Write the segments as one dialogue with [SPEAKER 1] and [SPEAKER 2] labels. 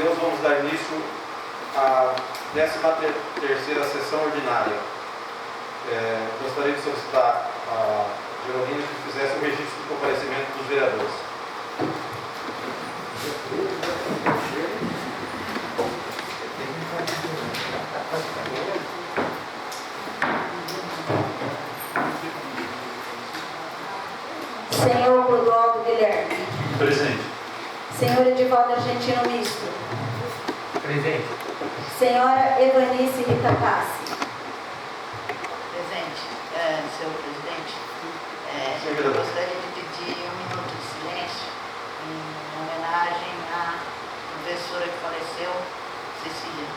[SPEAKER 1] Deus, vamos dar início à 13ª sessão ordinária. Gostaria de solicitar a Gerolina que fizesse o registro do comparecimento dos vereadores.
[SPEAKER 2] Senhor Clodoaldo Guilherme.
[SPEAKER 3] Presente.
[SPEAKER 2] Senhor Edivaldo Argentino Misto.
[SPEAKER 3] Presente.
[SPEAKER 2] Senhora Evanice Rita Passi.
[SPEAKER 4] Presente. Senhor presidente, eu gostaria de pedir 1 minuto de silêncio em homenagem à professora que faleceu, Cecília.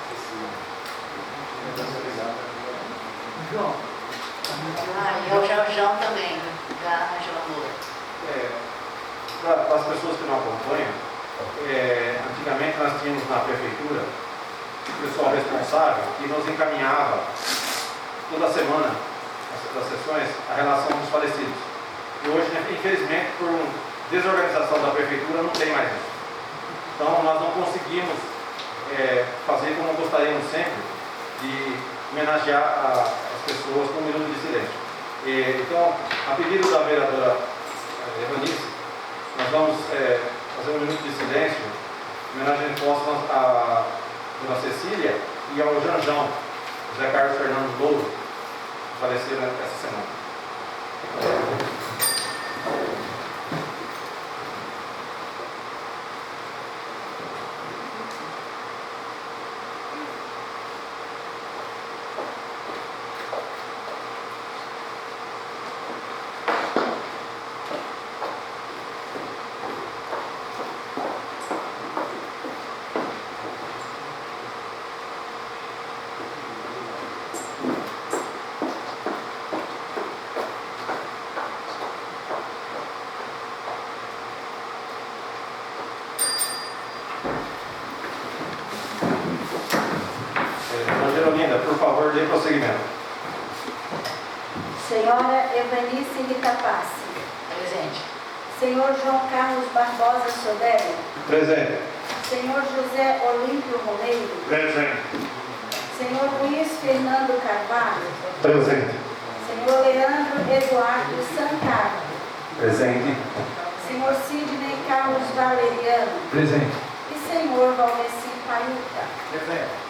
[SPEAKER 3] João.
[SPEAKER 4] E ao João também, da Angela Moura.
[SPEAKER 1] Para as pessoas que não acompanham, antigamente nós tínhamos na prefeitura o pessoal responsável que nos encaminhava toda semana, nas sessões, a relação dos falecidos. E hoje, infelizmente, por desorganização da prefeitura, não tem mais isso. Então, nós não conseguimos fazer como gostaríamos sempre, de homenagear as pessoas com 1 minuto de silêncio. Então, a pedido da vereadora Evanice, nós vamos fazer 1 minuto de silêncio, homenagem póstuma à dona Cecília e ao Janjão, José Carlos Fernando Louro, que faleceram essa semana. Gerolina, por favor, dê prosseguimento.
[SPEAKER 2] Senhora Evanice Rita Passi.
[SPEAKER 4] Presente.
[SPEAKER 2] Senhor João Carlos Barbosa Sodero.
[SPEAKER 1] Presente.
[SPEAKER 2] Senhor José Olímpio Romeiro.
[SPEAKER 1] Presente.
[SPEAKER 2] Senhor Luiz Fernando Carvalho.
[SPEAKER 1] Presente.
[SPEAKER 2] Senhor Leandro Eduardo Santana.
[SPEAKER 1] Presente.
[SPEAKER 2] Senhor Sidney Carlos Valeriano.
[SPEAKER 1] Presente.
[SPEAKER 2] E Senhor Valdeci Paiuta.
[SPEAKER 1] Presente.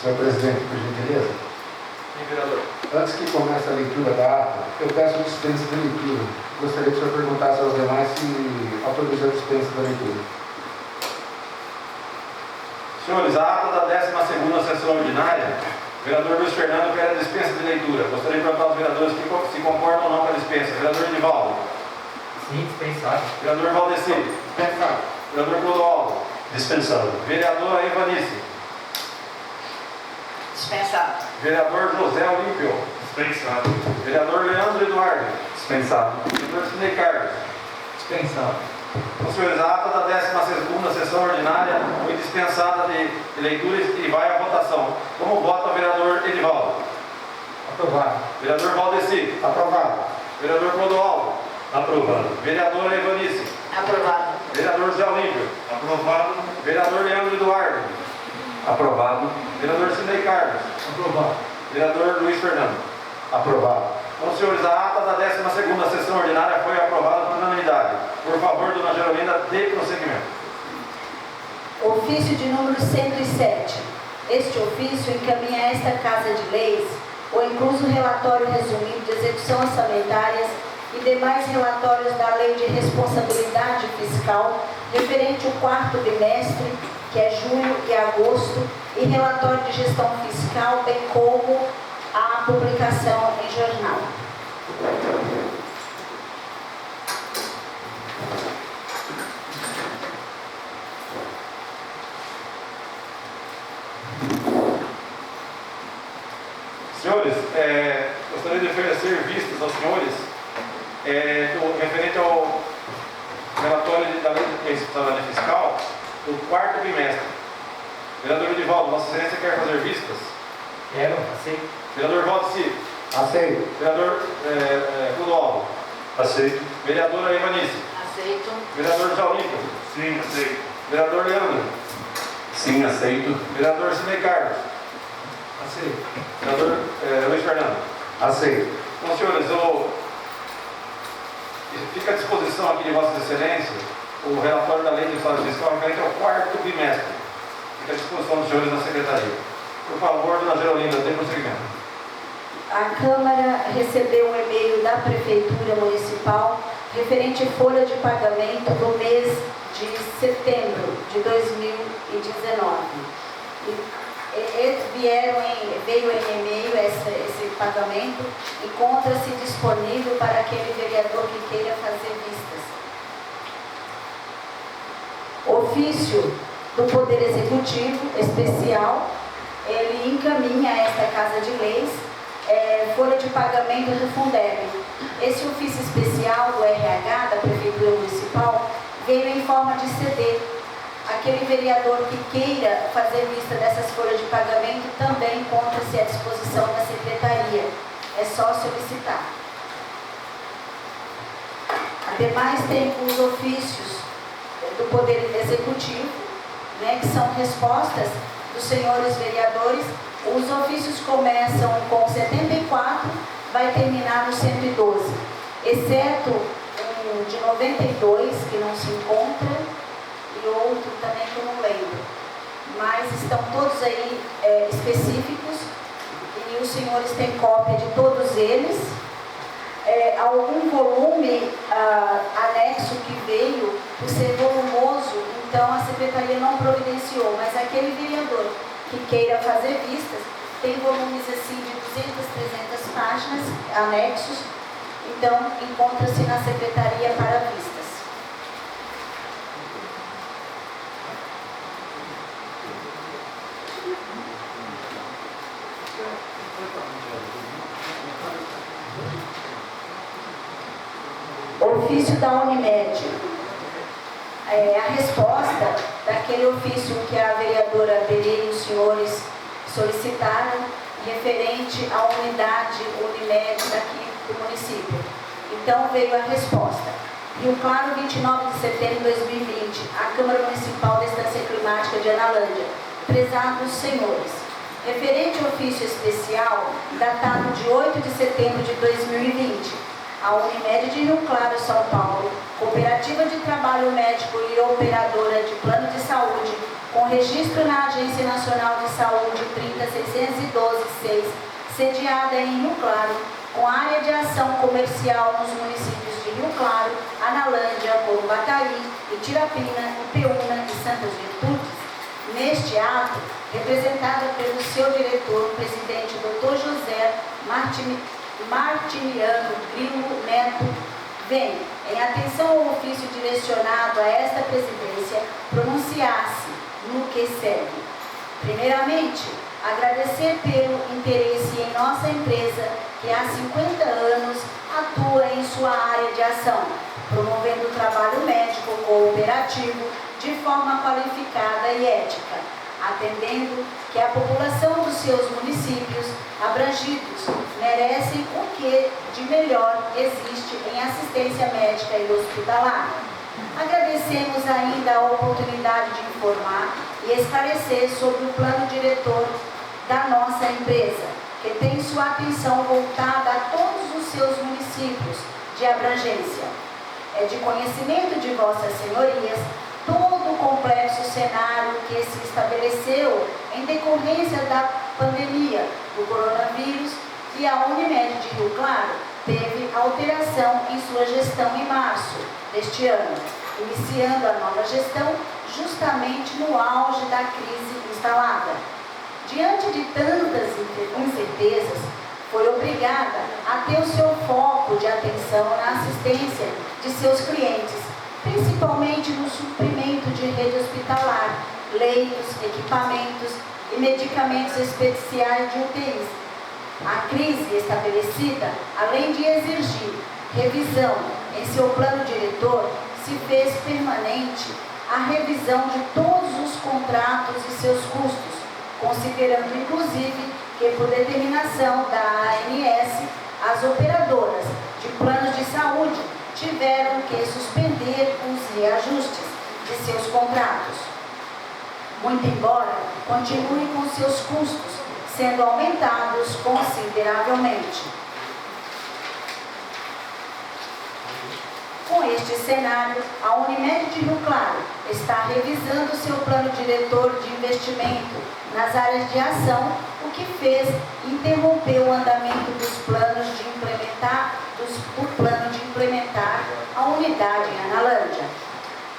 [SPEAKER 5] Senhor presidente, por gentileza,
[SPEAKER 1] Sim, vereador.
[SPEAKER 5] antes que comece a leitura da ata, eu peço dispensa de leitura. Gostaria que o senhor perguntasse aos demais se autoriza a dispensa da leitura.
[SPEAKER 1] Senhores, a ata da 12ª sessão ordinária, o vereador Luiz Fernando pede a dispensa de leitura. Gostaria de perguntar aos vereadores que se concordam ou não com a dispensa. Vereador Edivaldo.
[SPEAKER 3] Sim, dispensado.
[SPEAKER 1] Vereador Valdeci.
[SPEAKER 5] Dispensado.
[SPEAKER 1] Vereador Clodoaldo.
[SPEAKER 3] Dispensado.
[SPEAKER 1] Vereadora Evanice.
[SPEAKER 4] Dispensado.
[SPEAKER 1] Vereador José Olímpio.
[SPEAKER 3] Dispensado.
[SPEAKER 1] Vereador Leandro Eduardo.
[SPEAKER 3] Dispensado.
[SPEAKER 1] Vereador Sidney Carlos.
[SPEAKER 3] Dispensado.
[SPEAKER 1] Então, senhores, a ata da 12ª sessão ordinária foi dispensada de leitura e vai à votação. Como vota o vereador Edivaldo?
[SPEAKER 5] Aprovado.
[SPEAKER 1] Vereador Valdeci.
[SPEAKER 5] Aprovado.
[SPEAKER 1] Vereador Clodoaldo.
[SPEAKER 3] Aprovado.
[SPEAKER 1] Vereadora Evanice.
[SPEAKER 4] Aprovado.
[SPEAKER 1] Vereador José Olímpio.
[SPEAKER 3] Aprovado.
[SPEAKER 1] Vereador Leandro Eduardo.
[SPEAKER 3] Aprovado.
[SPEAKER 1] Vereador Sidney Carlos.
[SPEAKER 5] Aprovado.
[SPEAKER 1] Vereador Luiz Fernando.
[SPEAKER 5] Aprovado.
[SPEAKER 1] Então, senhores, a ata da 12ª sessão ordinária foi aprovada por unanimidade. Por favor, dona Gerolina, dê prosseguimento.
[SPEAKER 2] Ofício de número 107. Este ofício encaminha a esta Casa de Leis o incluso relatório resumido de execução orçamentárias e demais relatórios da Lei de Responsabilidade Fiscal referente ao 4º bimestre, que é junho e agosto, e relatório de gestão fiscal, bem como a publicação em jornal.
[SPEAKER 1] Senhores, gostaria de oferecer vistas aos senhores referente ao relatório da Lei de Responsabilidade Fiscal do 4º bimestre. Vereador Edivaldo, Vossa Excelência quer fazer vistas?
[SPEAKER 3] Quero, aceito.
[SPEAKER 1] Vereador Valdeci.
[SPEAKER 5] Aceito.
[SPEAKER 1] Vereador Clodoaldo.
[SPEAKER 3] Aceito.
[SPEAKER 1] Vereadora Evanice.
[SPEAKER 4] Aceito.
[SPEAKER 1] Vereador Jaulito.
[SPEAKER 3] Sim, aceito.
[SPEAKER 1] Vereador Leandro.
[SPEAKER 3] Sim, aceito.
[SPEAKER 1] Vereador Sidney Carlos.
[SPEAKER 5] Aceito.
[SPEAKER 1] Vereador Luiz Fernando.
[SPEAKER 5] Aceito.
[SPEAKER 1] Então, senhores, fica à disposição aqui de Vossas Excelências o relatório da Lei do Estado Fiscal referente ao 4º bimestre. Fica à disposição dos senhores da Secretaria. Por favor, dona Gerolina, dê prosseguimento.
[SPEAKER 2] A Câmara recebeu um e-mail da Prefeitura Municipal referente à folha de pagamento do mês de setembro de 2019. Veio em e-mail esse pagamento, encontra-se disponível para aquele vereador que queira fazer vistas. Ofício do Poder Executivo Especial, ele encaminha a esta Casa de Leis folha de pagamento do Fundeb. Esse ofício especial do RH da Prefeitura Municipal veio em forma de CD. Aquele vereador que queira fazer vista dessas folhas de pagamento também encontra-se à disposição da Secretaria. É só solicitar. Ademais, tem os ofícios do Poder Executivo, que são respostas dos senhores vereadores. Os ofícios começam com 74, vai terminar no 112, exceto um de 92, que não se encontra, e outro também que eu não lembro. Mas estão todos aí específicos, e os senhores têm cópia de todos eles. Algum volume anexo que veio, por ser volumoso, então a Secretaria não providenciou, mas aquele vereador que queira fazer vistas, tem volumes assim de 200, 300 páginas, anexos, então encontra-se na Secretaria para vistas. Ofício da Unimed. A resposta daquele ofício que a vereadora Berê e os senhores solicitaram, referente à unidade Unimed daqui do município. Então veio a resposta. Rio Claro, 29 de setembro de 2020, a Câmara Municipal da Estância Climática de Analândia. Prezados senhores, referente ao ofício especial, datado de 8 de setembro de 2020, a Unimed de Rio Claro, São Paulo, Cooperativa de Trabalho Médico e Operadora de Plano de Saúde, com registro na Agência Nacional de Saúde 30.612.6, sediada em Rio Claro, com área de ação comercial nos municípios de Rio Claro, Analândia, Corubataí, Itirapina, Ipeúna e Santas Virtudes. Neste ato, representada pelo seu diretor, o presidente Dr. José Martiniano Grilo Neto, vem, em atenção ao ofício direcionado a esta presidência, pronunciar-se no que segue. Primeiramente, agradecer pelo interesse em nossa empresa, que há 50 anos atua em sua área de ação, promovendo o trabalho médico cooperativo de forma qualificada e ética, atendendo que a população dos seus municípios abrangidos merecem o que de melhor existe em assistência médica e hospitalar. Agradecemos ainda a oportunidade de informar e esclarecer sobre o plano diretor da nossa empresa, que tem sua atenção voltada a todos os seus municípios de abrangência. É de conhecimento de vossas senhorias todo o complexo cenário que se estabeleceu em decorrência da pandemia do coronavírus, e a Unimed de Rio Claro teve alteração em sua gestão em março deste ano, iniciando a nova gestão justamente no auge da crise instalada. Diante de tantas incertezas, foi obrigada a ter o seu foco de atenção na assistência de seus clientes, principalmente no suprimento de rede hospitalar, leitos, equipamentos e medicamentos especiais de UTIs. A crise estabelecida, além de exigir revisão em seu plano diretor, se fez permanente a revisão de todos os contratos e seus custos, considerando inclusive que, por determinação da ANS, as operadoras de planos de saúde tiveram que suspender os reajustes de seus contratos, muito embora continuem com seus custos sendo aumentados consideravelmente. Com este cenário, a Unimed de Rio Claro está revisando seu plano diretor de investimento nas áreas de ação, o que fez interromper o andamento do plano de implementar a unidade em Analândia.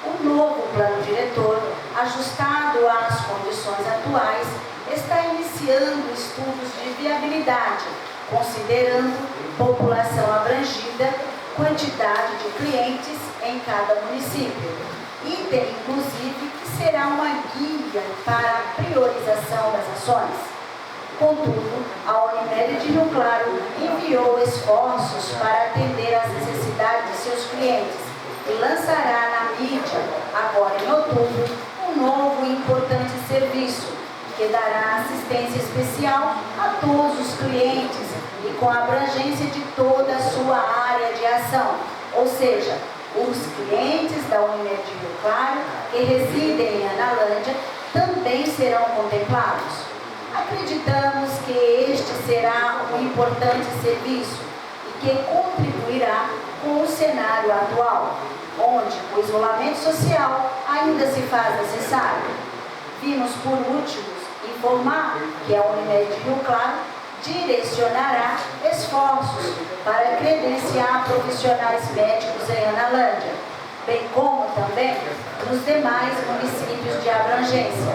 [SPEAKER 2] O novo plano diretor, ajustado às condições atuais, está iniciando estudos de viabilidade, considerando população abrangida, quantidade de clientes em cada município. Item, inclusive, que será uma guia para a priorização das ações. Contudo, a Unimed de Rio Claro enviou esforços para atender às necessidades de seus clientes e lançará na mídia, agora em outubro, um novo e importante serviço que dará assistência especial a todos os clientes e com a abrangência de toda a sua área de ação, ou seja, os clientes da Unimed de Rio Claro que residem em Analândia também serão contemplados. Acreditamos que este será um importante serviço e que contribuirá com o cenário atual, onde o isolamento social ainda se faz necessário. Vimos, por último, informar que a Unimed de Rio Claro direcionará esforços para credenciar profissionais médicos em Analândia, bem como também nos demais municípios de abrangência,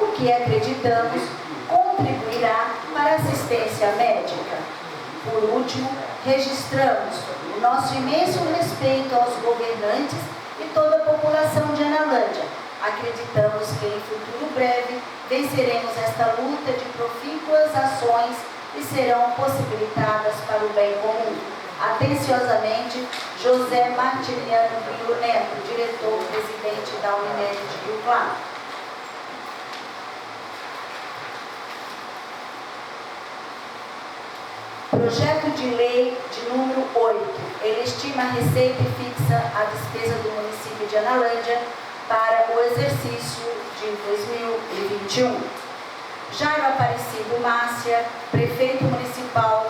[SPEAKER 2] o que acreditamos contribuirá para a assistência médica. Por último, registramos o nosso imenso respeito aos governantes e toda a população de Analândia. Acreditamos que em futuro breve venceremos esta luta de profícuas ações e serão possibilitadas para o bem comum. Atenciosamente, José Martiniano Pinho Neto, diretor-presidente da Unimed de Rio Claro. Projeto de lei de número 8. Ele estima a receita e fixa a despesa do município de Analândia para o exercício de 2021. Jairo Aparecido Márcia, prefeito municipal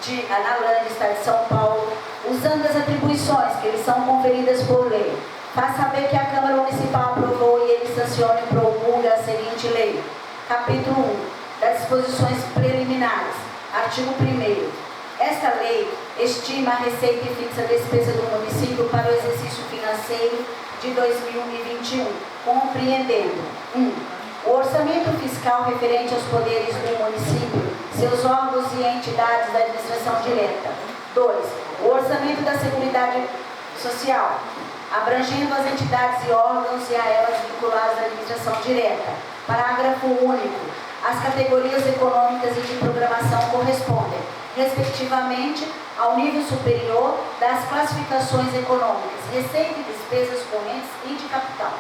[SPEAKER 2] de Analândia, estado de São Paulo, usando as atribuições que lhe são conferidas por lei, faz saber que a Câmara Municipal aprovou e ele sanciona e promulga a seguinte lei. Capítulo 1. Das disposições preliminares. Artigo 1º. Esta lei estima a receita e fixa a despesa do município para o exercício financeiro de 2021, compreendendo 1. O orçamento fiscal referente aos poderes do município, seus órgãos e entidades da administração direta. 2. O orçamento da Seguridade Social, abrangendo as entidades e órgãos e a elas vinculadas à administração direta. Parágrafo único. As categorias econômicas e de programação correspondem, respectivamente, ao nível superior das classificações econômicas, receita e despesas correntes e de capital,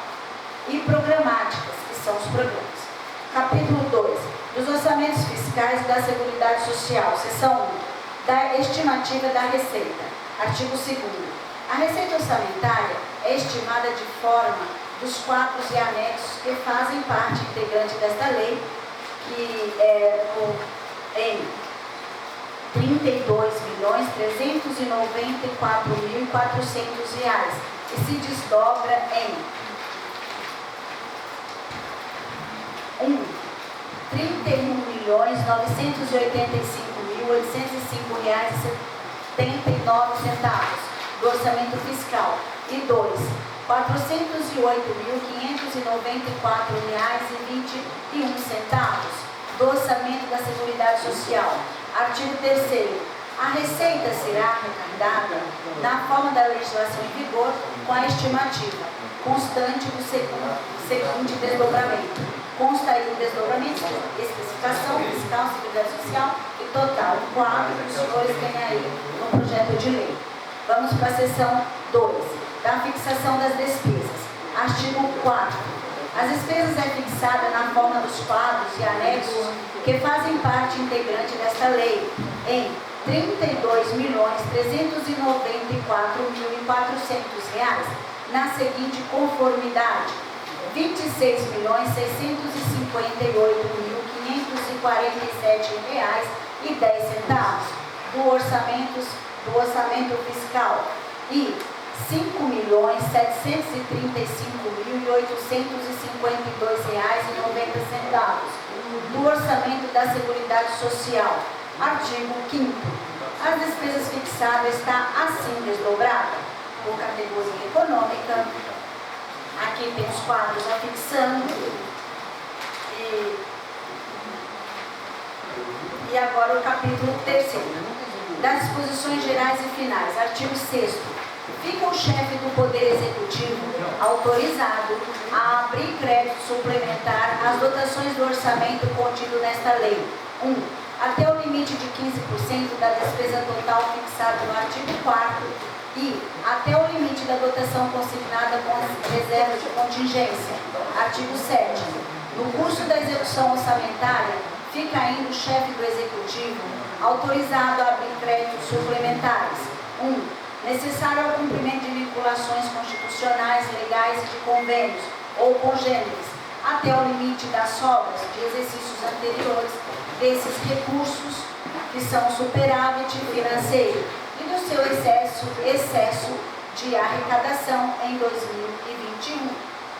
[SPEAKER 2] e programáticas, que são os programas. Capítulo 2. Dos orçamentos fiscais da Seguridade Social, seção 1, da estimativa da receita. Artigo 2º. A receita orçamentária é estimada de forma dos quadros e anexos que fazem parte integrante desta lei, que é em R$ 32.394.400 e se desdobra em 1. R$ 31.985.805,79 do orçamento fiscal e 2. R$ 408.594,21 do orçamento da Seguridade Social. Artigo 3º. A receita será arrecadada na forma da legislação em vigor com a estimativa constante do seguinte desdobramento. Consta aí o desdobramento, especificação fiscal, Seguridade Social e total. O quadro que os senhores têm aí no projeto de lei. Vamos para a seção 2, da fixação das despesas. Artigo 4. As despesas é fixada na forma dos quadros e anexos que fazem parte integrante desta lei, em R$ 32.394.400 na seguinte conformidade: R$ 26.648.547,10 do orçamento fiscal e R$ 5.735.852,90 do orçamento da Seguridade Social. Artigo 5º. As despesas fixadas está assim desdobrada por categoria econômica. Aqui tem os quadros afixando. E agora o capítulo 3º. Das disposições gerais e finais. Artigo 6º. Fica o chefe do Poder Executivo autorizado a abrir crédito suplementar às dotações do orçamento contido nesta lei. 1. Até o limite de 15% da despesa total fixado no artigo 4º e até o limite da dotação consignada com reserva de contingência. Artigo 7º. No curso da execução orçamentária, fica ainda o chefe do Executivo autorizado a abrir créditos suplementares. 1. Necessário ao cumprimento de vinculações constitucionais, legais e de convênios ou congêneres, até o limite das sobras de exercícios anteriores desses recursos que são superávit financeiro e do seu excesso de arrecadação em 2021,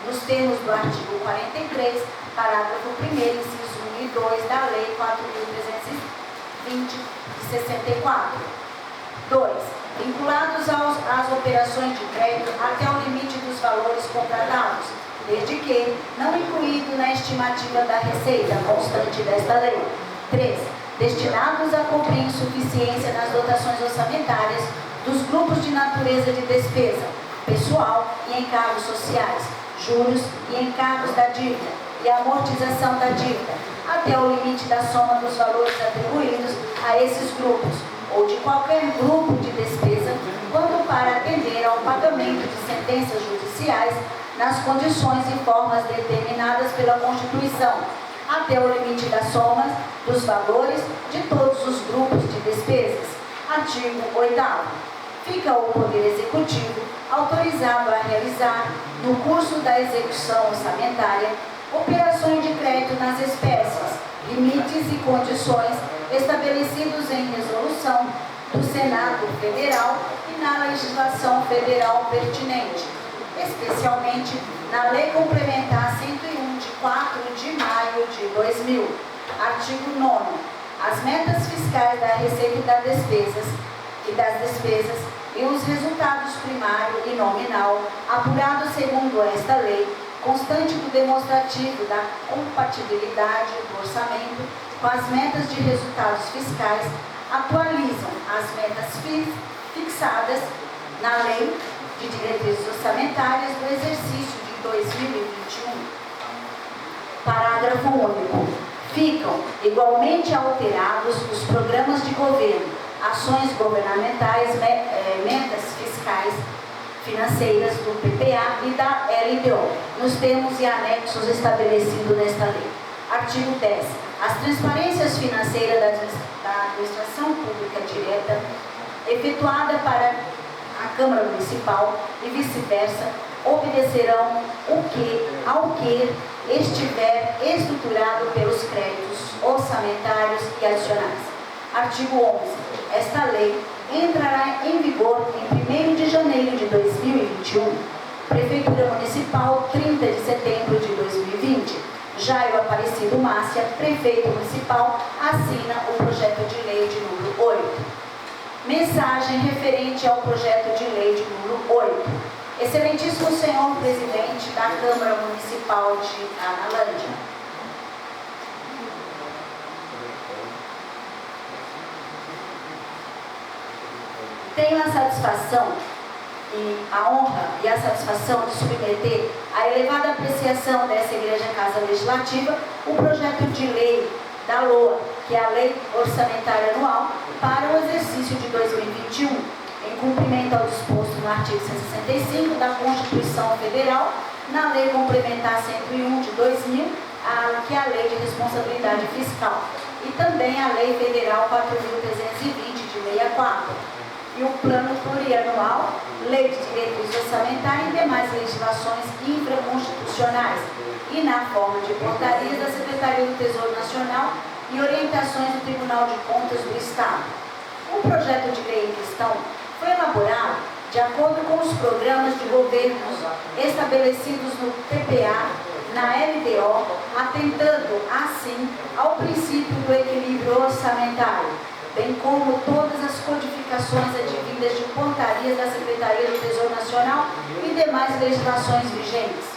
[SPEAKER 2] nos termos do artigo 43, parágrafo 1º, inciso 1 e 2 da Lei 4.320 de 64. 2. Vinculados às operações de crédito até o limite dos valores contratados, desde que não incluído na estimativa da receita constante desta lei. 3. Destinados a cobrir insuficiência nas dotações orçamentárias dos grupos de natureza de despesa, pessoal e encargos sociais, juros e encargos da dívida e amortização da dívida, até o limite da soma dos valores atribuídos a esses grupos, ou de qualquer grupo de despesa, quando para atender ao pagamento de sentenças judiciais nas condições e formas determinadas pela Constituição, até o limite das somas dos valores de todos os grupos de despesas. Artigo 8º. Fica o Poder Executivo autorizado a realizar, no curso da execução orçamentária, operações de crédito nas espécies, limites e condições estabelecidos em resolução do Senado Federal e na legislação federal pertinente, especialmente na Lei Complementar 101 de 4 de maio de 2000. Artigo 9º. As metas fiscais da receita e das despesas e os resultados primário e nominal apurados segundo esta lei, constante do demonstrativo da compatibilidade do orçamento com as metas de resultados fiscais, atualizam as metas fixadas na Lei de Diretrizes Orçamentárias do exercício de 2021. Parágrafo único. Ficam igualmente alterados os programas de governo, ações governamentais, metas fiscais financeiras do PPA e da LDO, nos termos e anexos estabelecidos nesta lei. Artigo 10. As transparências financeiras da administração pública direta efetuada para a Câmara Municipal e vice-versa obedecerão ao que estiver estruturado pelos créditos orçamentários e adicionais. Artigo 11. Esta lei entrará em vigor em 1º de janeiro de 2021. Prefeitura Municipal, 30 de setembro de 2020. Jairo Aparecido Márcia, Prefeito Municipal, assina o projeto de lei de número 8. Mensagem referente ao projeto de lei de número 8. Excelentíssimo Senhor Presidente da Câmara Municipal de Analândia. Tenho a satisfação e a honra e a satisfação de submeter à elevada apreciação dessa Igreja Casa Legislativa o projeto de lei da LOA, que é a Lei Orçamentária Anual, para o exercício de 2021, em cumprimento ao disposto no artigo 165 da Constituição Federal, na Lei Complementar 101 de 2000, que é a Lei de Responsabilidade Fiscal, e também a Lei Federal 4.320 de Orçamentária 4, e o Plano Plurianual, Lei de Diretrizes Orçamentárias e demais legislações infraconstitucionais, e na forma de portarias da Secretaria do Tesouro Nacional e orientações do Tribunal de Contas do Estado. O projeto de lei em questão foi elaborado de acordo com os programas de governo estabelecidos no TPA, na LDO, atentando, assim, ao princípio do equilíbrio orçamentário, bem como todas as codificações advindas de portarias da Secretaria do Tesouro Nacional e demais legislações vigentes.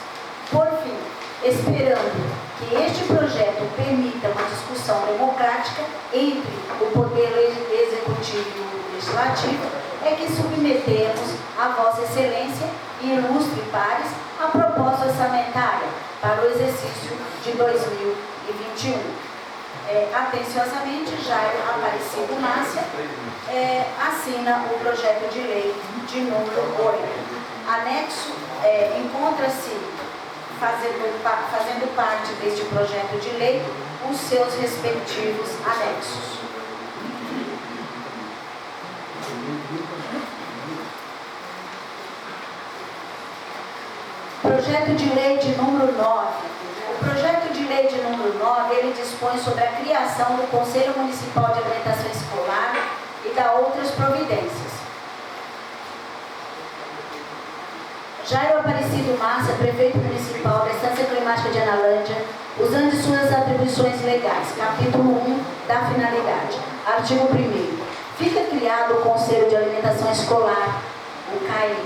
[SPEAKER 2] Por fim, esperando que este projeto permita uma discussão democrática entre o Poder Executivo e o Legislativo, é que submetemos a Vossa Excelência e ilustre pares a proposta orçamentária para o exercício de 2021. Atenciosamente, Jairo Aparecido Márcia assina o projeto de lei de número 8. Anexo encontra-se fazendo parte deste projeto de lei os seus respectivos anexos. Projeto de lei de número 9. O projeto de lei de número 9, ele dispõe sobre a criação do Conselho Municipal de Alimentação Escolar e da outras providências. Jairo Aparecido Márcia, prefeito municipal da Estância Climática de Analândia, usando de suas atribuições legais. Capítulo 1 da finalidade. Artigo 1º. Fica criado o Conselho de Alimentação Escolar, o CAE,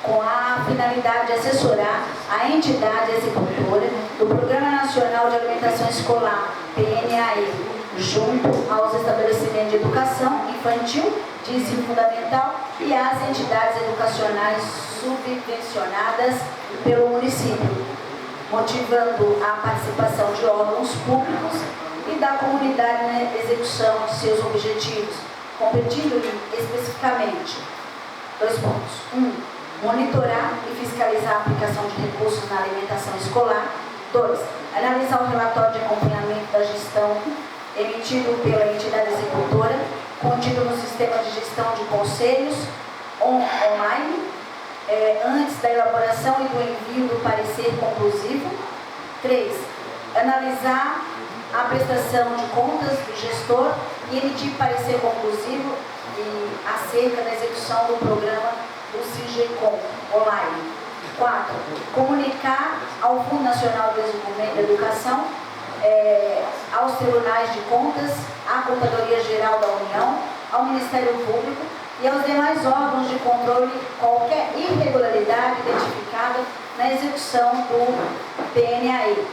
[SPEAKER 2] com a finalidade de assessorar a entidade executora do Programa Nacional de Alimentação Escolar, PNAE, junto aos estabelecimentos de educação infantil, de ensino fundamental e às entidades educacionais subvencionadas pelo município, motivando a participação de órgãos públicos e da comunidade na execução de seus objetivos, competindo-lhe especificamente 2 pontos. 1. Monitorar e fiscalizar a aplicação de recursos na alimentação escolar. 2. Analisar o relatório de acompanhamento da gestão emitido pela entidade executora, contido no sistema de gestão de conselhos online, antes da elaboração e do envio do parecer conclusivo. 3. Analisar a prestação de contas do gestor e emitir parecer conclusivo acerca da execução do programa do CIGECOM online. 4. Comunicar ao Fundo Nacional de Desenvolvimento da Educação, aos Tribunais de Contas, à Contadoria Geral da União, ao Ministério Público e aos demais órgãos de controle qualquer irregularidade identificada na execução do PNAE,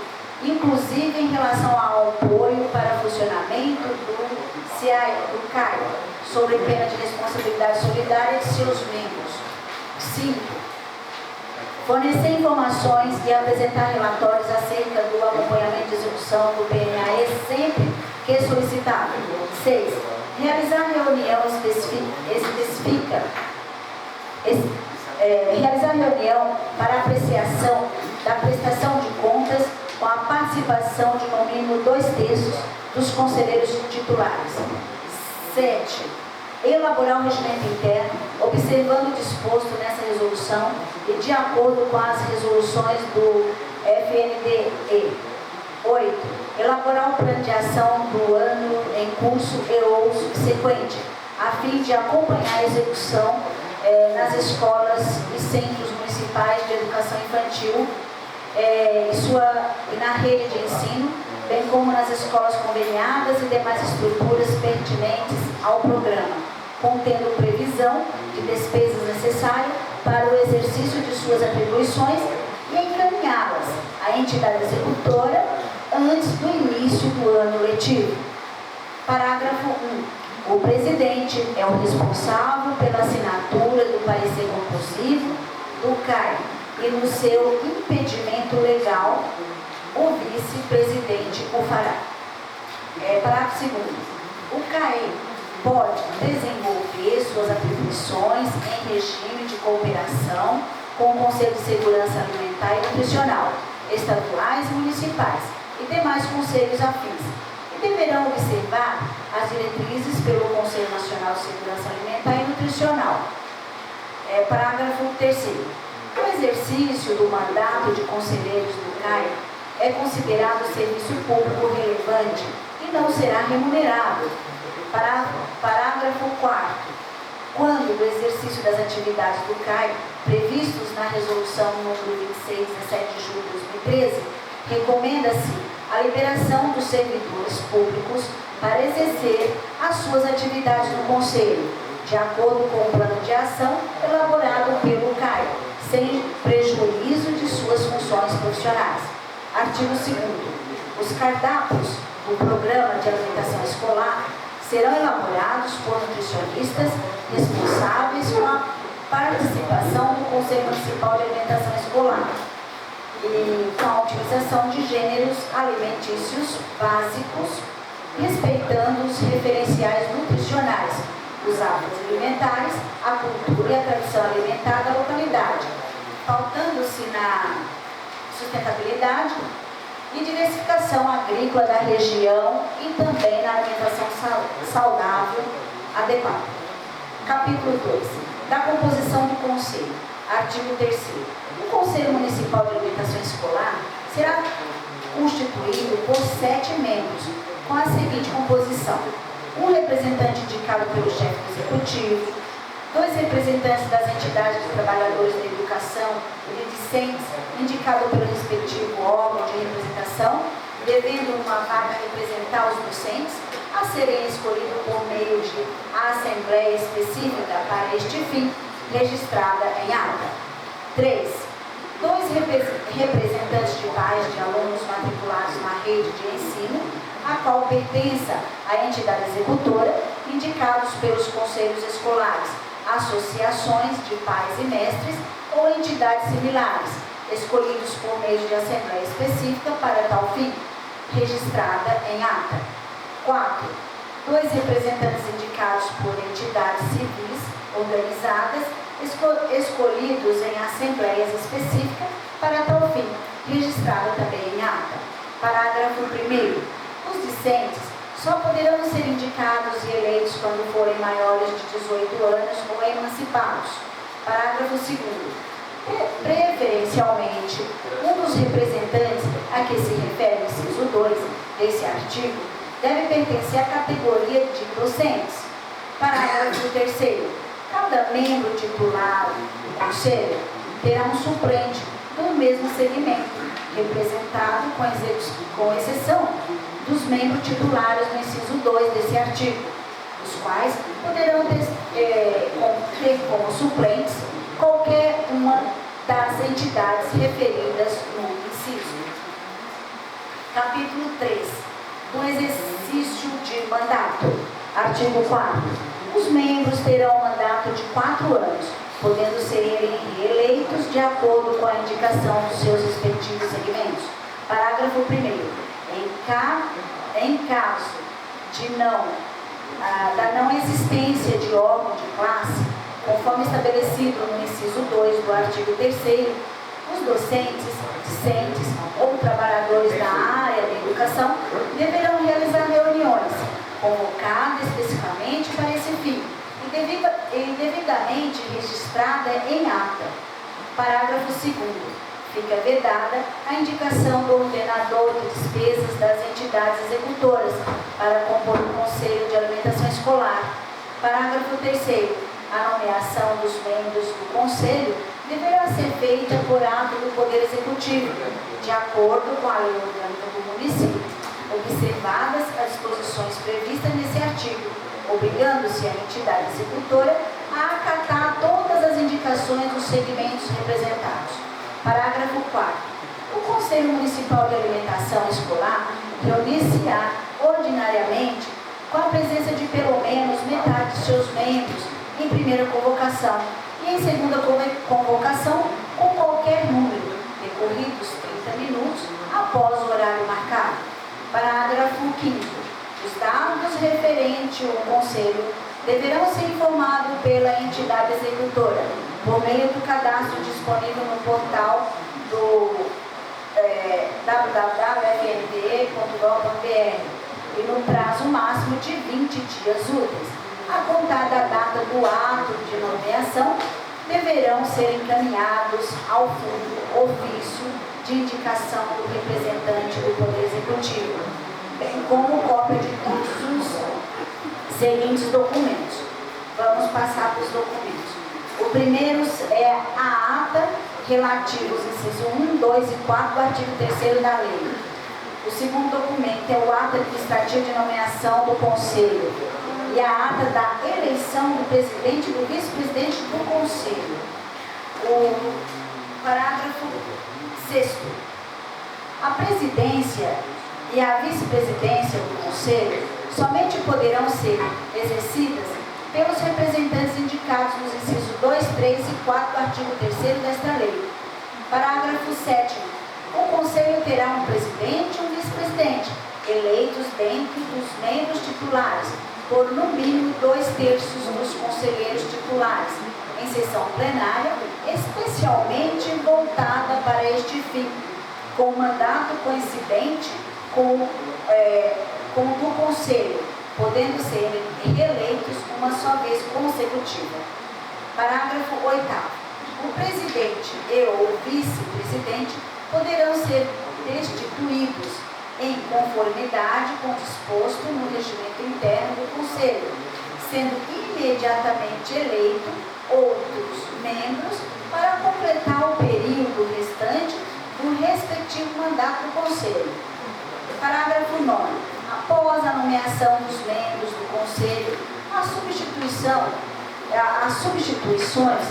[SPEAKER 2] inclusive em relação ao apoio para funcionamento do CAI, sobre pena de responsabilidade solidária de seus membros. 5. Fornecer informações e apresentar relatórios acerca do acompanhamento de execução do PNAE sempre que solicitado. 6. Realizar reunião realizar reunião para apreciação da prestação de contas com a participação de no mínimo 2/3 dos conselheiros titulares. 7. Elaborar um regimento interno, observando o disposto nessa resolução e de acordo com as resoluções do FNDE. 8. Elaborar um plano de ação do ano em curso e ou subsequente, a fim de acompanhar a execução nas escolas e centros municipais de educação infantil e na rede de ensino, bem como nas escolas conveniadas e demais estruturas pertinentes ao programa, contendo previsão de despesas necessárias para o exercício de suas atribuições e encaminhá-las à entidade executora antes do início do ano letivo. Parágrafo 1. O presidente é o responsável pela assinatura do parecer conclusivo do CAI e no seu impedimento legal, o vice-presidente o fará. Parágrafo 2. O CAE pode desenvolver suas atribuições em regime de cooperação com o Conselho de Segurança Alimentar e Nutricional, estaduais e municipais, e demais conselhos afins, e deverão observar as diretrizes pelo Conselho Nacional de Segurança Alimentar e Nutricional. Parágrafo 3º. O exercício do mandato de conselheiros do CAI é considerado serviço público relevante e não será remunerado. Parágrafo 4º. Quando do exercício das atividades do CAI, previstos na Resolução número 26, 17 de julho de 2013, recomenda-se a liberação dos servidores públicos para exercer as suas atividades no Conselho, de acordo com o plano de ação elaborado pelo CAI, sem prejuízo de suas funções profissionais. Artigo 2º. Os cardápios do Programa de Alimentação Escolar serão elaborados por nutricionistas responsáveis com a participação do Conselho Municipal de Alimentação Escolar e com a utilização de gêneros alimentícios básicos, respeitando os referenciais nutricionais, os hábitos alimentares, a cultura e a tradição alimentar da localidade, pautando-se na sustentabilidade e diversificação agrícola da região e também na alimentação saudável adequada. Capítulo 2. Da composição do Conselho. Artigo 3º. O Conselho Municipal de Alimentação Escolar será constituído por 7 membros, com a seguinte composição: um representante indicado pelo chefe do Executivo, 2 representantes das entidades de trabalhadores da educação e de discentes, indicado pelo respectivo órgão de representação, devendo uma vaga representar os docentes, a serem escolhidos por meio de assembleia específica para este fim, registrada em ata. 3. 2 representantes de pais de alunos matriculados na rede de ensino, a qual pertença à entidade executora, indicados pelos conselhos escolares, associações de pais e mestres ou entidades similares, escolhidos por meio de assembleia específica para tal fim, registrada em ata. 4. 2 representantes indicados por entidades civis organizadas, escolhidos em assembleias específicas para tal fim, registrada também em ata. Parágrafo 1º. Os discentes só poderão ser indicados e eleitos quando forem maiores de 18 anos ou emancipados. Parágrafo 2º. Preferencialmente, um dos representantes a que se refere o inciso 2 desse artigo deve pertencer à categoria de docentes. Parágrafo 3º. Cada membro titular do Conselho terá um suplente do mesmo segmento, representado com exceção dos membros titulares no inciso 2 desse artigo, os quais poderão ter como suplentes qualquer uma das entidades referidas no inciso. Capítulo 3. Do exercício de mandato. Artigo 4º. Os membros terão mandato de 4 anos, podendo serem reeleitos de acordo com a indicação dos seus respectivos segmentos. Parágrafo 1º. Em caso de da não existência de órgão de classe, conforme estabelecido no inciso 2 do artigo 3º, os docentes, discentes ou trabalhadores da área da educação deverão realizar reuniões, convocadas especificamente para esse fim e devidamente registrada em ata. Parágrafo 2º. Fica vedada a indicação do ordenador de despesas das entidades executoras para compor o Conselho de Alimentação Escolar. Parágrafo 3º. A nomeação dos membros do Conselho deverá ser feita por ato do Poder Executivo, de acordo com a lei orgânica do município, observadas as disposições previstas nesse artigo, obrigando-se a entidade executora a acatar todas as indicações dos segmentos representados. Parágrafo 4º. O Conselho Municipal de Alimentação Escolar reunir-se-á ordinariamente com a presença de pelo menos metade de seus membros em primeira convocação e em segunda convocação com qualquer número, decorridos 30 minutos após o horário marcado. Parágrafo 5º. Os dados referentes ao Conselho deverão ser informados pela entidade executora, por meio do cadastro disponível no portal do www.fnde.gov.br, e no prazo máximo de 20 dias úteis, a contar da data do ato de nomeação, deverão ser encaminhados ao fundo ofício de indicação do representante do Poder Executivo, bem como cópia de todos os seguintes documentos. Vamos passar para os documentos. O primeiro é a ata relativa aos incisos 1, 2 e 4 do artigo 3º da lei. O segundo documento é o ato administrativo de nomeação do Conselho e a ata da eleição do presidente e do vice-presidente do Conselho. O parágrafo 6º. A presidência e a vice-presidência do Conselho somente poderão ser exercidas pelos representantes indicados nos incisos 2, 3 e 4 do artigo 3º desta lei. Parágrafo 7º. O Conselho terá um presidente e um vice-presidente, eleitos dentre dos membros titulares, por no mínimo 2/3 dos conselheiros titulares, em sessão plenária, especialmente voltada para este fim, com mandato coincidente com o do Conselho, podendo ser reeleitos uma só vez consecutiva. Parágrafo 8º. O presidente e o vice-presidente poderão ser destituídos em conformidade com o disposto no regimento interno do Conselho, sendo imediatamente eleito outros membros para completar o período restante do respectivo mandato do Conselho. Parágrafo 9º. Após a nomeação dos membros do Conselho, as substituições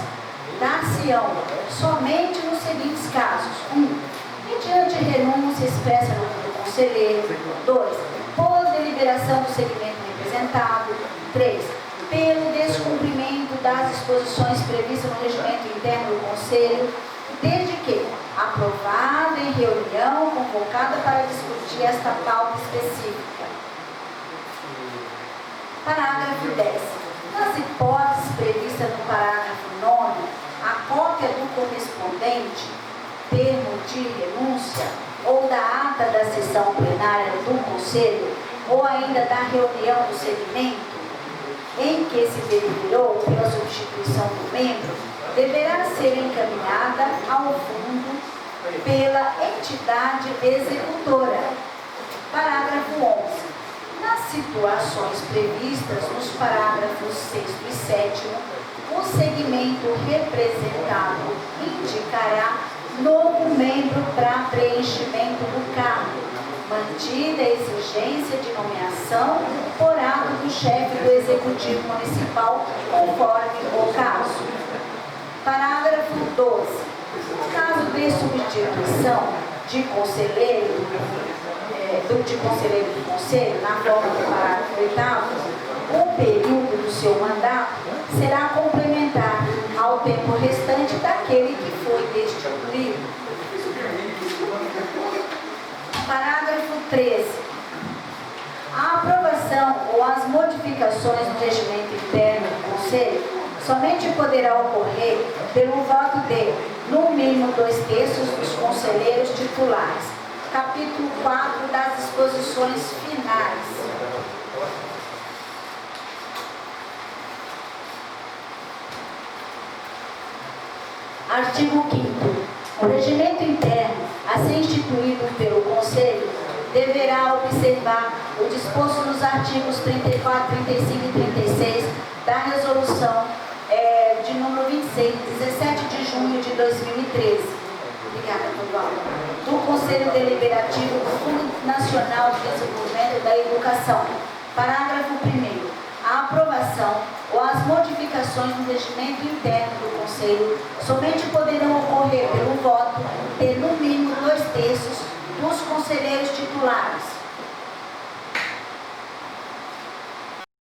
[SPEAKER 2] dar-se-ão somente nos seguintes casos: 1. Mediante renúncia expressa do conselheiro. 2. Por deliberação do segmento representado. 3. Pelo descumprimento das disposições previstas no regimento interno do Conselho, desde que aprovado em reunião convocada para discutir esta pauta específica. Parágrafo 10. Nas hipóteses previstas no parágrafo 9, a cópia do correspondente termo de renúncia ou da ata da sessão plenária do Conselho ou ainda da reunião do segmento em que se deliberou pela substituição do membro deverá ser encaminhada ao fundo pela entidade executora. Parágrafo 11. Nas situações previstas nos parágrafos 6º e 7º, o segmento representado indicará novo membro para preenchimento do cargo, mantida a exigência de nomeação por ato do chefe do Executivo Municipal, conforme o caso. Parágrafo 12. No caso de substituição de conselheiro do Conselho, na forma do parágrafo 8º, o período do seu mandato será complementar ao tempo restante daquele que foi destituído. Parágrafo 13. A aprovação ou as modificações no regimento interno do Conselho somente poderá ocorrer pelo voto de, no mínimo, 2/3 dos conselheiros titulares. Capítulo 4 das disposições finais. Artigo 5º. O regimento interno a ser instituído pelo Conselho deverá observar o disposto nos artigos 34, 35 e 36 da Resolução de número 26, 17 de junho de 2013. Obrigada, Clodoaldo. Do Conselho Deliberativo do Fundo Nacional de Desenvolvimento da Educação. Parágrafo 1º. A aprovação ou as modificações no regimento interno do Conselho somente poderão ocorrer pelo voto de, no mínimo, 2/3 dos conselheiros titulares.